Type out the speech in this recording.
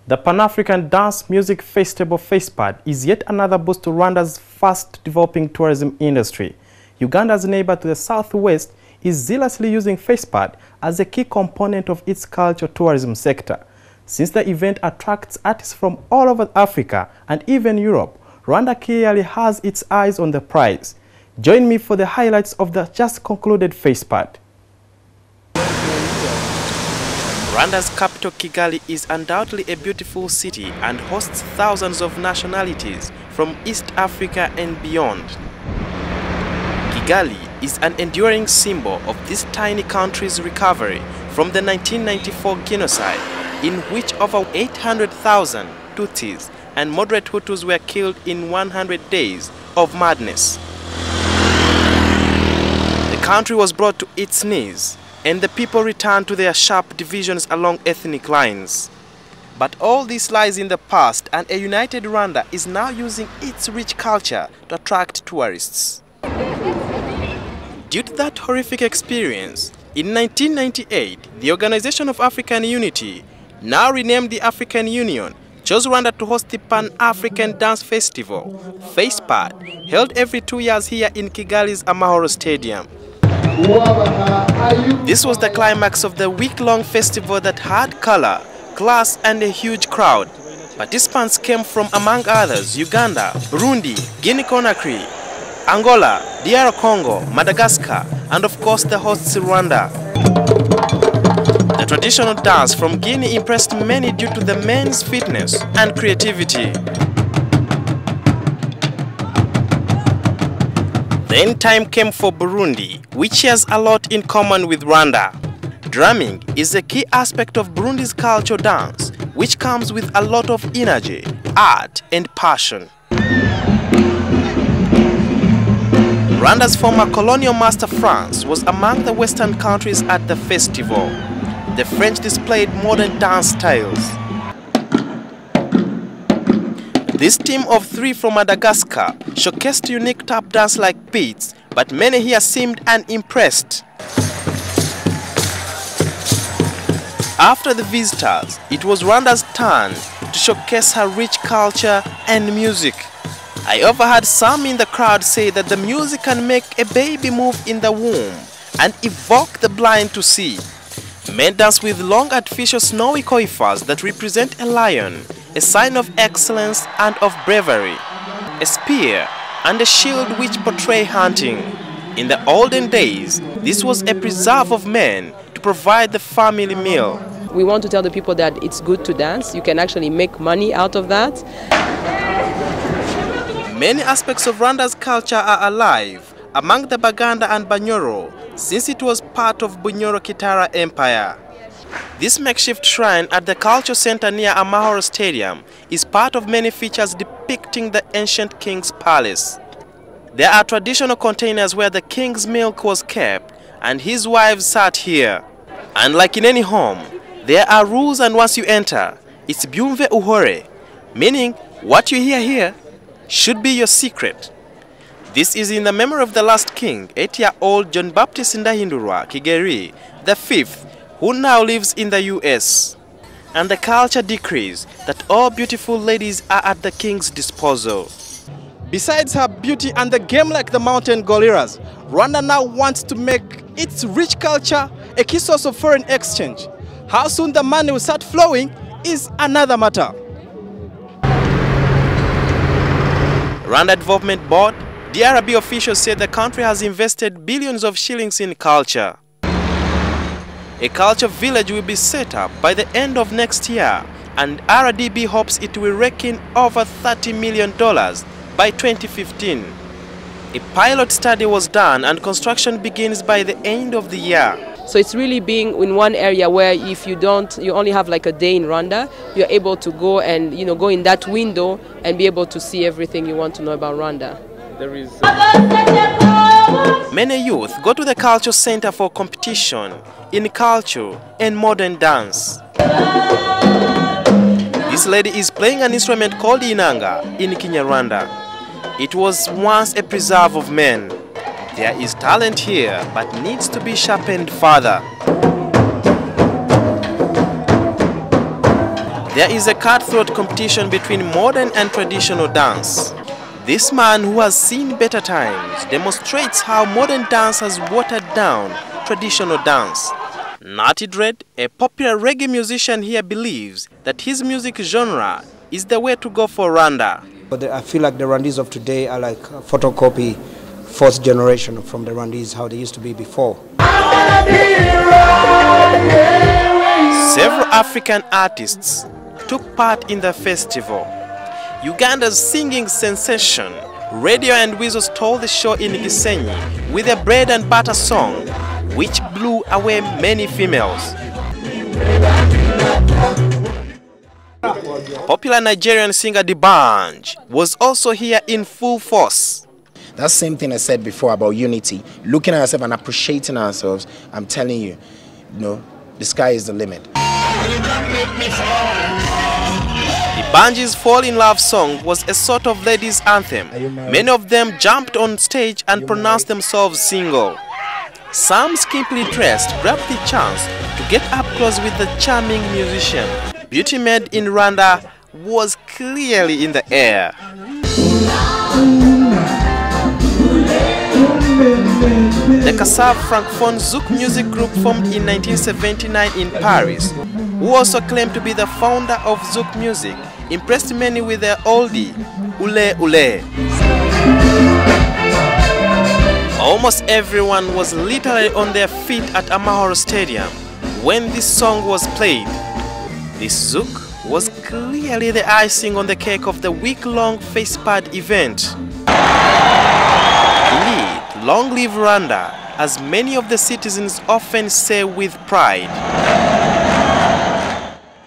The Pan-African Dance Music Festival FESPAD is yet another boost to Rwanda's fast developing tourism industry. Uganda's neighbor to the southwest is zealously using FESPAD as a key component of its cultural tourism sector. Since the event attracts artists from all over Africa and even Europe, Rwanda clearly has its eyes on the prize. Join me for the highlights of the just concluded FESPAD. Rwanda's capital Kigali is undoubtedly a beautiful city and hosts thousands of nationalities from East Africa and beyond. Kigali is an enduring symbol of this tiny country's recovery from the 1994 genocide, in which over 800,000 Tutsis and moderate Hutus were killed in 100 days of madness. The country was brought to its knees, and the people returned to their sharp divisions along ethnic lines. But all this lies in the past, and a united Rwanda is now using its rich culture to attract tourists. Due to that horrific experience, in 1998, the Organization of African Unity, now renamed the African Union, chose Rwanda to host the Pan-African Dance Festival, FESPAD, held every 2 years here in Kigali's Amahoro Stadium. This was the climax of the week-long festival that had color, class, and a huge crowd. Participants came from, among others, Uganda, Burundi, Guinea-Conakry, Angola, DR Congo, Madagascar, and of course the hosts Rwanda. The traditional dance from Guinea impressed many due to the men's fitness and creativity. Then time came for Burundi, which has a lot in common with Rwanda. Drumming is a key aspect of Burundi's cultural dance, which comes with a lot of energy, art, and passion. Rwanda's former colonial master France was among the Western countries at the festival. The French displayed modern dance styles. This team of 3 from Madagascar showcased unique tap dance-like beats, but many here seemed unimpressed. After the visitors, it was Rwanda's turn to showcase her rich culture and music. I overheard some in the crowd say that the music can make a baby move in the womb and evoke the blind to see. Men dance with long artificial snowy coiffures that represent a lion, a sign of excellence and of bravery, a spear and a shield which portray hunting. In the olden days, this was a preserve of men to provide the family meal. We want to tell the people that it's good to dance. You can actually make money out of that. Many aspects of Rwanda's culture are alive among the Baganda and Banyoro, since it was part of Bunyoro-Kitara Empire. This makeshift shrine at the Culture Center near Amahoro Stadium is part of many features depicting the ancient king's palace. There are traditional containers where the king's milk was kept and his wives sat here. And like in any home, there are rules, and once you enter, it's byumve uhore, meaning what you hear here should be your secret. This is in the memory of the last king, 8-year-old John Baptist Ndahindurwa Kigeli V, who now lives in the US. And the culture decrees that all beautiful ladies are at the king's disposal. Besides her beauty and the game like the mountain gorillas, Rwanda now wants to make its rich culture a key source of foreign exchange. How soon the money will start flowing is another matter. Rwanda Development Board, DRB officials said the country has invested billions of shillings in culture. A culture village will be set up by the end of next year, and RDB hopes it will rake in over $30 million by 2015. A pilot study was done and construction begins by the end of the year. So it's really being in one area where if you only have like a day in Rwanda, you're able to go and go in that window and be able to see everything you want to know about Rwanda. Many youth go to the culture center for competition in culture and modern dance. This lady is playing an instrument called inanga in Kinyarwanda. It was once a preserve of men. There is talent here, but needs to be sharpened further. There is a cutthroat competition between modern and traditional dance. This man, who has seen better times, demonstrates how modern dance has watered down traditional dance. Natty Dread, a popular reggae musician here, believes that his music genre is the way to go for Rwanda. But I feel like the Rwandese of today are like a photocopy, fourth generation from the Rwandese, how they used to be before. Several African artists took part in the festival. Uganda's singing sensation, Radio and Weasel, stole the show in Gisenyi with a bread and butter song, which blew away many females. Popular Nigerian singer Debanj was also here in full force. That same thing I said before about unity, looking at ourselves and appreciating ourselves. I'm telling you, the sky is the limit. Debanj's Fall in Love song was a sort of ladies' anthem. Many of them jumped on stage and pronounced themselves single. Some skimpily dressed grabbed the chance to get up close with the charming musician. Beauty made in Rwanda was clearly in the air. The Kassav Francophone Zouk music group formed in 1979 in Paris, who also claimed to be the founder of Zouk music, impressed many with their oldie, Ule Ule. Almost everyone was literally on their feet at Amahoro Stadium when this song was played. This Zouk was clearly the icing on the cake of the week-long FESPAD event. Long live Rwanda, as many of the citizens often say with pride.